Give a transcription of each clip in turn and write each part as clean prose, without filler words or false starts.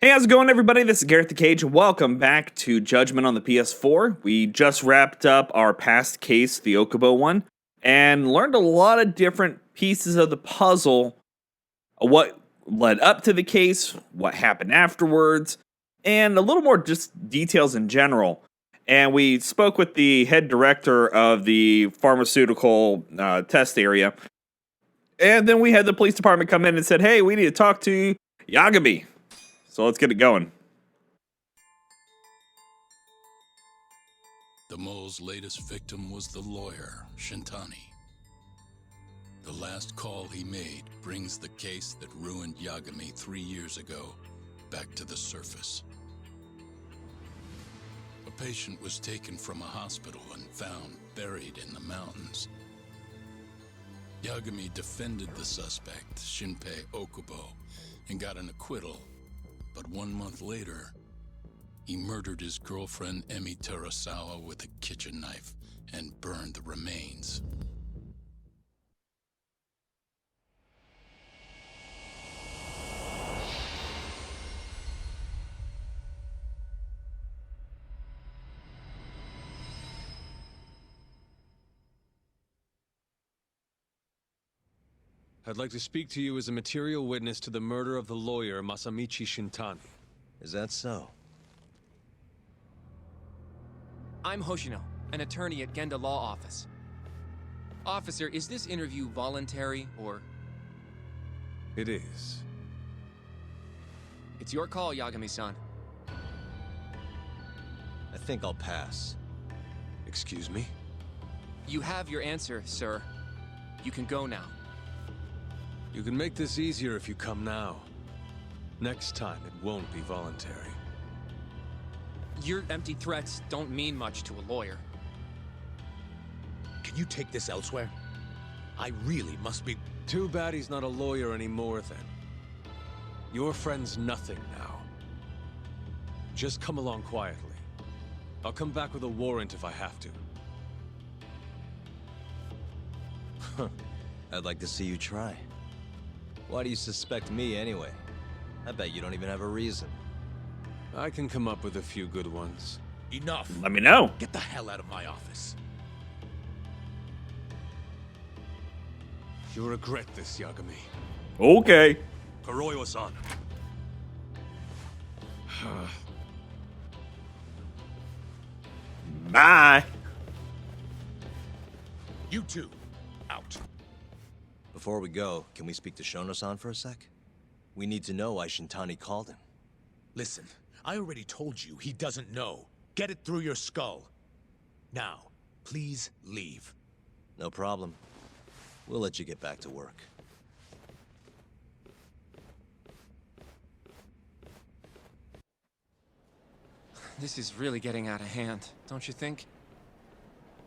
Hey, how's it going, everybody? This is Garrett the Cage, and welcome back to Judgment on the PS4. We just wrapped up our past case, the Okubo one, and learned a lot of different pieces of the puzzle, what led up to the case, what happened afterwards, and a little more just details in general. And we spoke with the head director of the pharmaceutical test area, and then we had the police department come in and said, hey, we need to talk to Yagami. So let's get it going. The mole's latest victim was the lawyer, Shintani. The last call he made brings the case that ruined Yagami 3 years ago back to the surface. A patient was taken from a hospital and found buried in the mountains. Yagami defended the suspect, Shinpei Okubo, and got an acquittal. But 1 month later, he murdered his girlfriend Emi Terasawa with a kitchen knife and burned the remains. I'd like to speak to you as a material witness to the murder of the lawyer Masamichi Shintani. Is that so? I'm Hoshino, an attorney at Genda Law Office. Officer, is this interview voluntary, or...? It is. It's your call, Yagami-san. I think I'll pass. Excuse me? You have your answer, sir. You can go now. You can make this easier if you come now. Next time, it won't be voluntary. Your empty threats don't mean much to a lawyer. Can you take this elsewhere? I really must be... Too bad he's not a lawyer anymore, then. Your friend's nothing now. Just come along quietly. I'll come back with a warrant if I have to. I'd like to see you try. Why do you suspect me anyway? I bet you don't even have a reason. I can come up with a few good ones. Enough! Let me know. Get the hell out of my office. You'll regret this, Yagami. Okay. Kuroyo-san. Bye. You two, out. Before we go, can we speak to Shono-san for a sec? We need to know why Shintani called him. Listen, I already told you he doesn't know. Get it through your skull. Now, please leave. No problem. We'll let you get back to work. This is really getting out of hand, don't you think?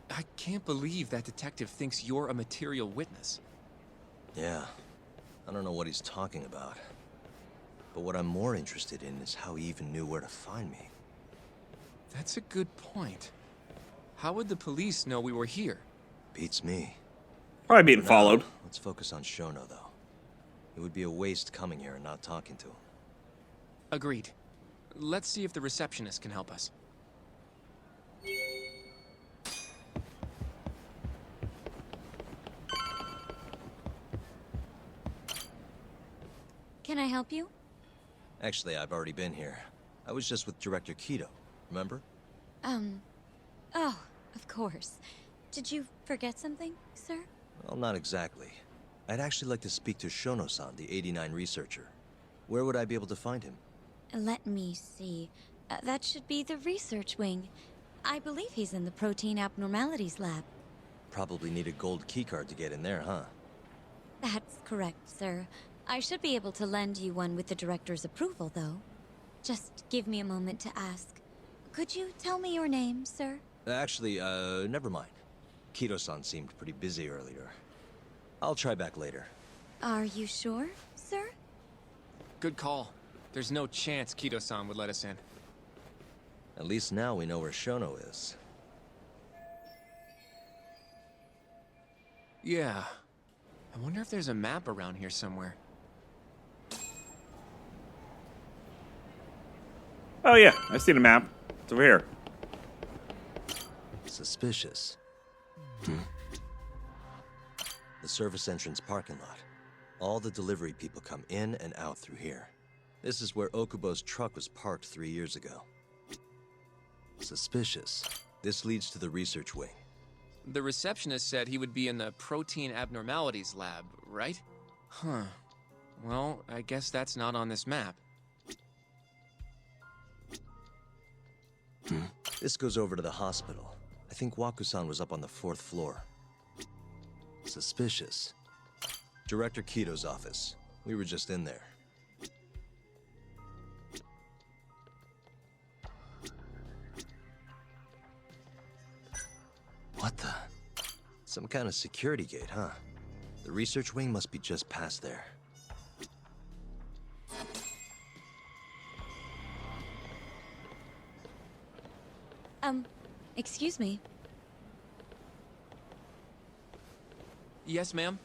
I can't believe that detective thinks you're a material witness. Yeah. I don't know what he's talking about. But what I'm more interested in is how he even knew where to find me. That's a good point. How would the police know we were here? Beats me. Probably being For followed. now, let's focus on Shono, though. It would be a waste coming here and not talking to him. Agreed. Let's see if the receptionist can help us. Can I help you? Actually, I've already been here. I was just with Director Kido, remember? Oh, of course. Did you forget something, sir? Well, not exactly. I'd actually like to speak to Shono-san, the 89 researcher. Where would I be able to find him? Let me see. That should be the research wing. I believe he's in the protein abnormalities lab. Probably need a gold keycard to get in there, huh? That's correct, sir. I should be able to lend you one with the director's approval, though. Just give me a moment to ask. Could you tell me your name, sir? Actually, never mind. Kido-san seemed pretty busy earlier. I'll try back later. Are you sure, sir? Good call. There's no chance Kido-san would let us in. At least now we know where Shono is. Yeah. I wonder if there's a map around here somewhere. Oh yeah, I've seen a map. It's over here. Suspicious. The service entrance parking lot. All the delivery people come in and out through here. This is where Okubo's truck was parked 3 years ago. Suspicious. This leads to the research wing. The receptionist said he would be in the protein abnormalities lab, right? Huh. Well, I guess that's not on this map. This goes over to the hospital. I think Wakusan was up on the 4th floor. Suspicious. Director Kito's office. We were just in there. What the? Some kind of security gate, huh? The research wing must be just past there. Excuse me. Yes, ma'am?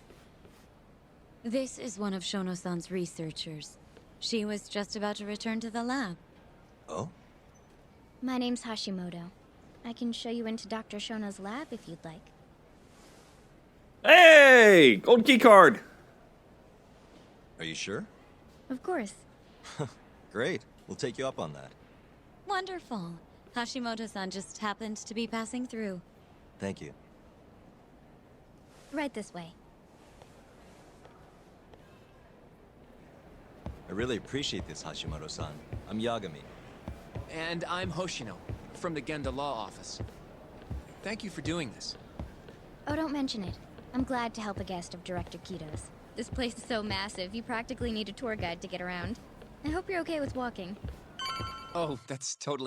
This is one of Shono-san's researchers. She was just about to return to the lab. Oh? My name's Hashimoto. I can show you into Dr. Shono's lab if you'd like. Hey! Gold key card! Are you sure? Of course. Great. We'll take you up on that. Wonderful. Hashimoto-san just happened to be passing through. Thank you. Right this way. I really appreciate this, Hashimoto-san. I'm Yagami. And I'm Hoshino, from the Genda Law Office. Thank you for doing this. Oh, don't mention it. I'm glad to help a guest of Director Kito's. This place is so massive, you practically need a tour guide to get around. I hope you're okay with walking. Oh, that's totally...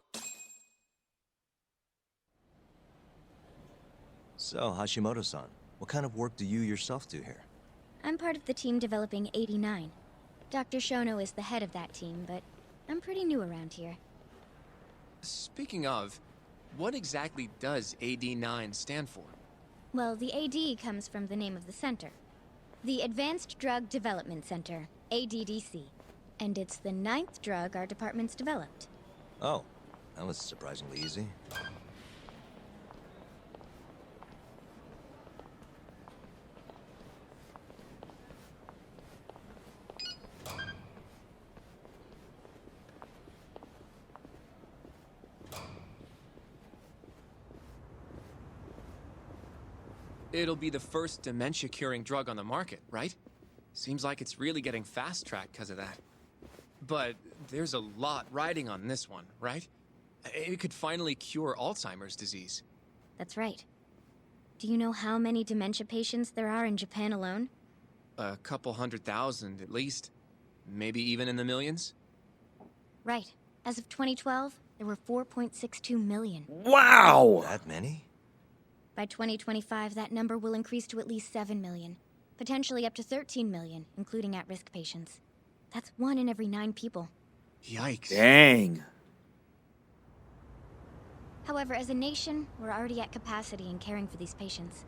So, Hashimoto-san, what kind of work do you yourself do here? I'm part of the team developing 89. Dr. Shono is the head of that team, but I'm pretty new around here. Speaking of, what exactly does AD9 stand for? Well, the AD comes from the name of the center. The Advanced Drug Development Center, ADDC. And it's the 9th drug our department's developed. Oh, that was surprisingly easy. It'll be the first dementia-curing drug on the market, right? Seems like it's really getting fast-tracked because of that. But there's a lot riding on this one, right? It could finally cure Alzheimer's disease. That's right. Do you know how many dementia patients there are in Japan alone? A couple 100,000 at least. Maybe even in the millions? Right. As of 2012, there were 4.62 million. Wow! That many? By 2025, that number will increase to at least 7 million. Potentially up to 13 million, including at-risk patients. That's 1 in every 9 people. Yikes. Dang. However, as a nation, we're already at capacity in caring for these patients.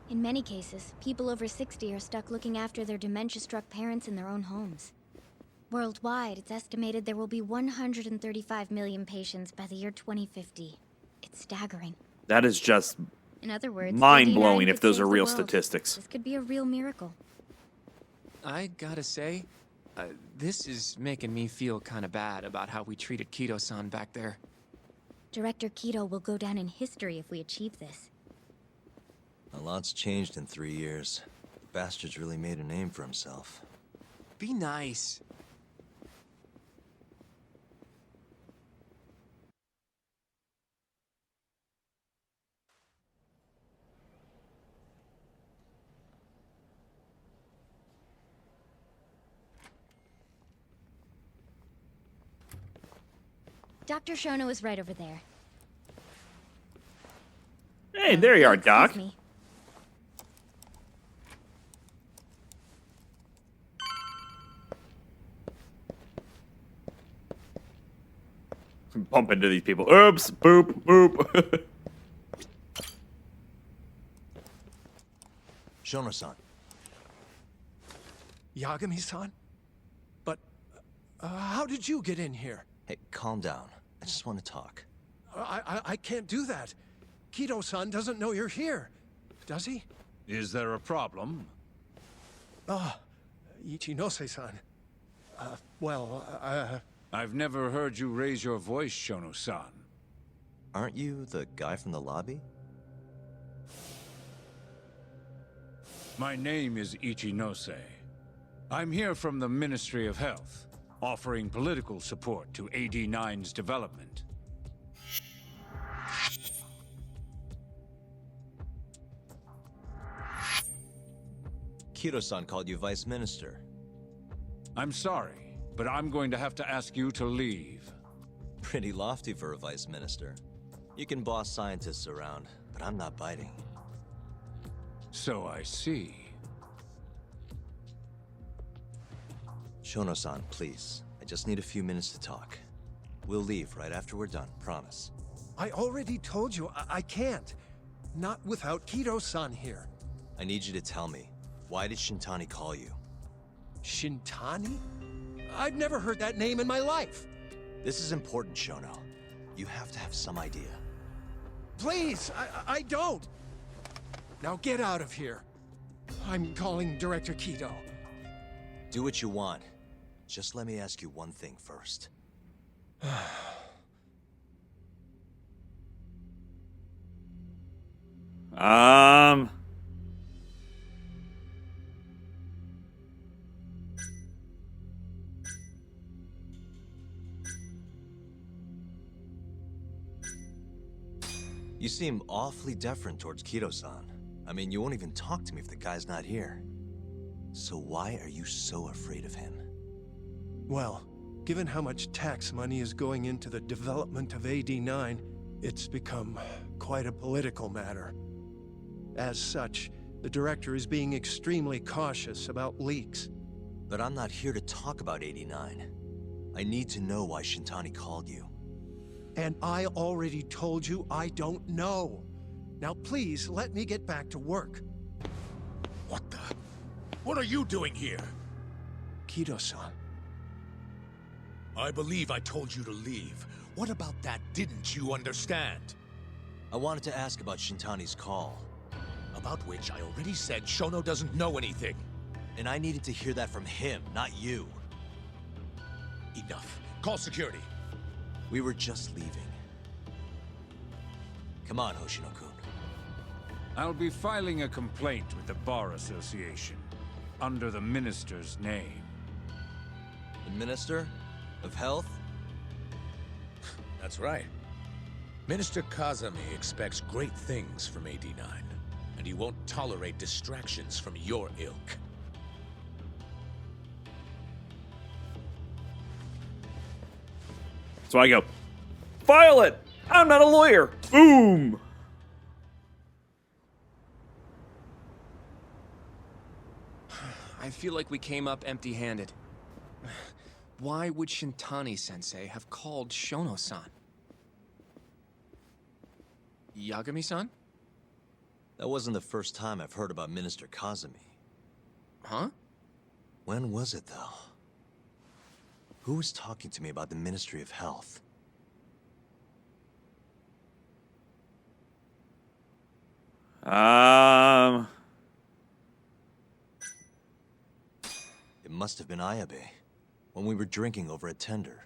In many cases, people over 60 are stuck looking after their dementia-struck parents in their own homes. Worldwide, it's estimated there will be 135 million patients by the year 2050. It's staggering. That is just In other words, mind-blowing 89 if could those save are the real world. statistics. This could be a real miracle. I gotta say, this is making me feel kind of bad about how we treated Kito-san back there. Director Kito will go down in history if we achieve this. A lot's changed in 3 years. The bastard's really made a name for himself. Be nice. Dr. Shono is right over there. Hey, there you are, Excuse Doc. me. Bump into these people. Oops, boop, boop. Shono-san, Yagami-san? But how did you get in here? hey, calm down. I just want to talk. I can't do that. Kido-san doesn't know you're here. Does he? Is there a problem? Ichinose-san. I've never heard you raise your voice, Shono-san. Aren't you the guy from the lobby? My name is Ichinose. I'm here from the Ministry of Health, offering political support to AD9's development. Kido-san called you Vice Minister. I'm sorry, but I'm going to have to ask you to leave. Pretty lofty for a Vice Minister. You can boss scientists around, but I'm not biting. So I see. Shono-san, please. I just need a few minutes to talk. We'll leave right after we're done, promise. I already told you I can't. Not without Kido-san here. I need you to tell me, why did Shintani call you? Shintani? I've never heard that name in my life. This is important, Shono. You have to have some idea. Please, I don't. Now get out of here. I'm calling Director Kido. Do what you want. Just let me ask you one thing first. You seem awfully deferent towards Kido-san. I mean, you won't even talk to me if the guy's not here. So why are you so afraid of him? Well, given how much tax money is going into the development of AD9, it's become quite a political matter. As such, the director is being extremely cautious about leaks. But I'm not here to talk about 89. I need to know why Shintani called you. And I already told you I don't know. Now please, let me get back to work. What the? What are you doing here? Kido-san. I believe I told you to leave. What about that didn't you understand? I wanted to ask about Shintani's call. About which I already said Shono doesn't know anything. And I needed to hear that from him, not you. Enough. Call security. We were just leaving. Come on, Hoshino-kun. I'll be filing a complaint with the Bar Association, under the Minister's name. The Minister of Health? That's right. Minister Kazami expects great things from AD9, and he won't tolerate distractions from your ilk. So I go, file it! I'm not a lawyer! Boom! I feel like we came up empty-handed. Why would Shintani-sensei have called Shono-san? Yagami-san? That wasn't the first time I've heard about Minister Kazami. Huh? When was it, though? Who was talking to me about the Ministry of Health? It must have been Ayabe, when we were drinking over at Tender.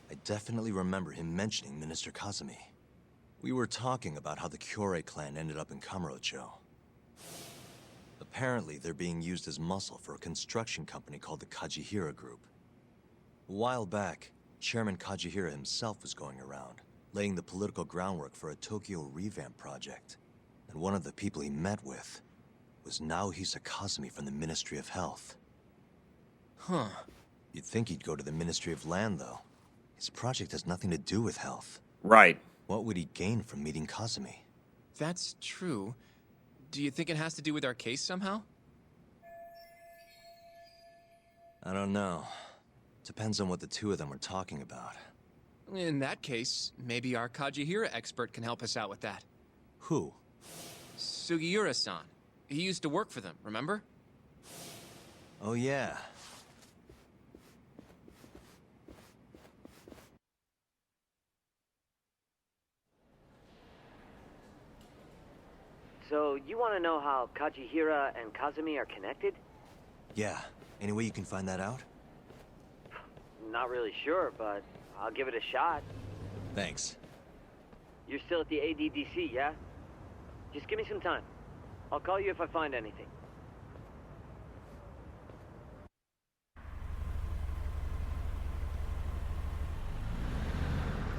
I definitely remember him mentioning Minister Kazami. We were talking about how the Kyorei clan ended up in Kamurocho. Apparently, they're being used as muscle for a construction company called the Kajihira Group. A while back, Chairman Kajihira himself was going around, laying the political groundwork for a Tokyo revamp project. And one of the people he met with was Naohisa Kazami from the Ministry of Health. Huh. You'd think he'd go to the Ministry of Land, though. His project has nothing to do with health. Right. What would he gain from meeting Kazami? That's true. Do you think it has to do with our case somehow? I don't know. Depends on what the two of them were talking about. In that case, maybe our Kajihira expert can help us out with that. Who? Sugiura-san. He used to work for them, remember? Oh, yeah. So, you want to know how Kajihira and Kazumi are connected? Yeah. Any way you can find that out? Not really sure, but I'll give it a shot. Thanks. You're still at the ADDC, yeah? Just give me some time. I'll call you if I find anything.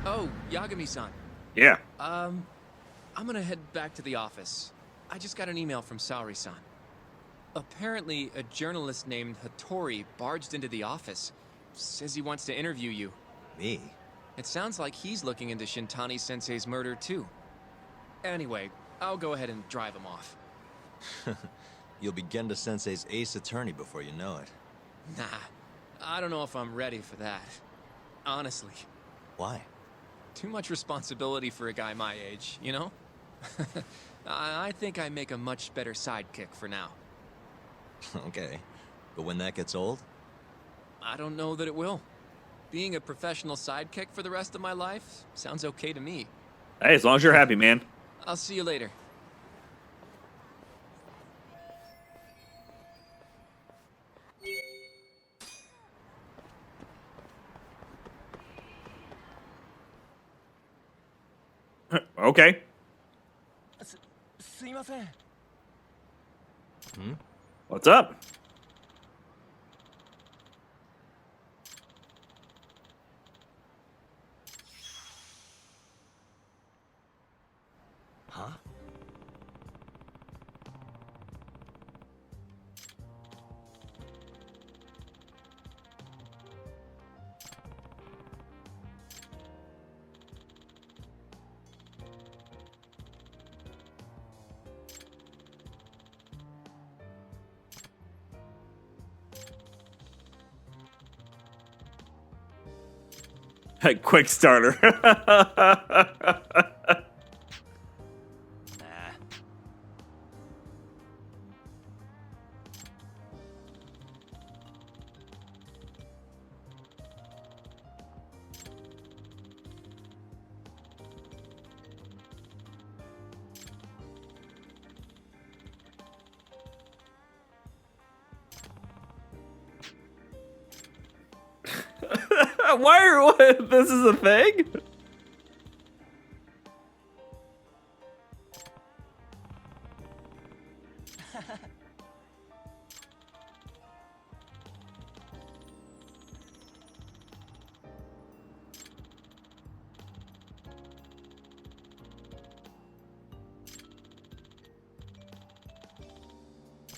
Oh, Yagami-san. Yeah. I'm gonna head back to the office. I just got an email from Saori-san. Apparently, a journalist named Hattori barged into the office. Says he wants to interview you. Me? It sounds like he's looking into Shintani-sensei's murder, too. Anyway, I'll go ahead and drive him off. You'll be Genda-sensei's ace attorney before you know it. Nah, I don't know if I'm ready for that. Honestly. Why? Too much responsibility for a guy my age, you know? I think I make a much better sidekick for now. Okay. But when that gets old? I don't know that it will. Being a professional sidekick for the rest of my life sounds okay to me. Hey, as long as you're happy, man. I'll see you later. Okay. What's up? Huh? Quick starter. What? This is a thing?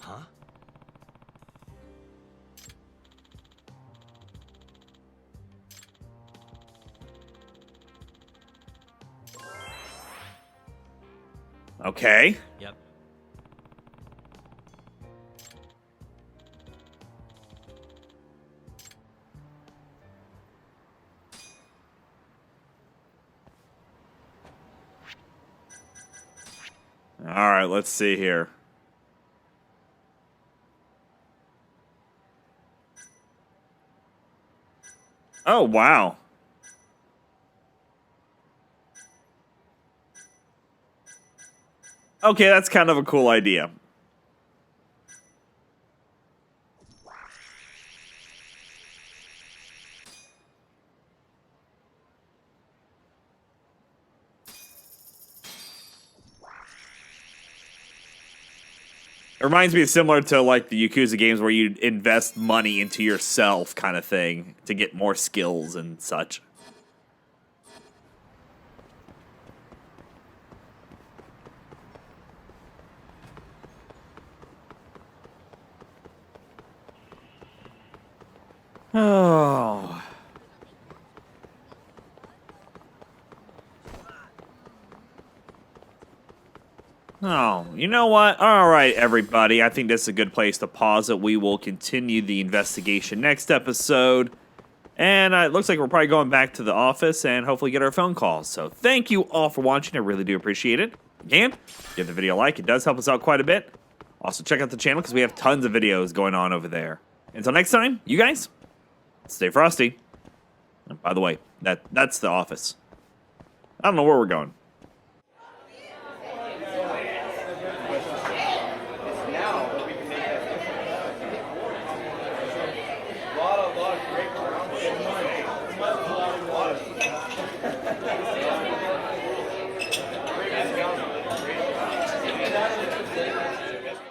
Huh? Okay. Yep. All right, let's see here. Oh, wow. Okay, that's kind of a cool idea. It reminds me similar to like the Yakuza games where you invest money into yourself kind of thing to get more skills and such. Oh. Oh, you know what? All right, everybody. I think this is a good place to pause it. We will continue the investigation next episode. And it looks like we're probably going back to the office and hopefully get our phone calls. So thank you all for watching. I really do appreciate it. Again, give the video a like. It does help us out quite a bit. Also, check out the channel because we have tons of videos going on over there. Until next time, you guys, stay frosty. And by the way, that's the office. I don't know where we're going.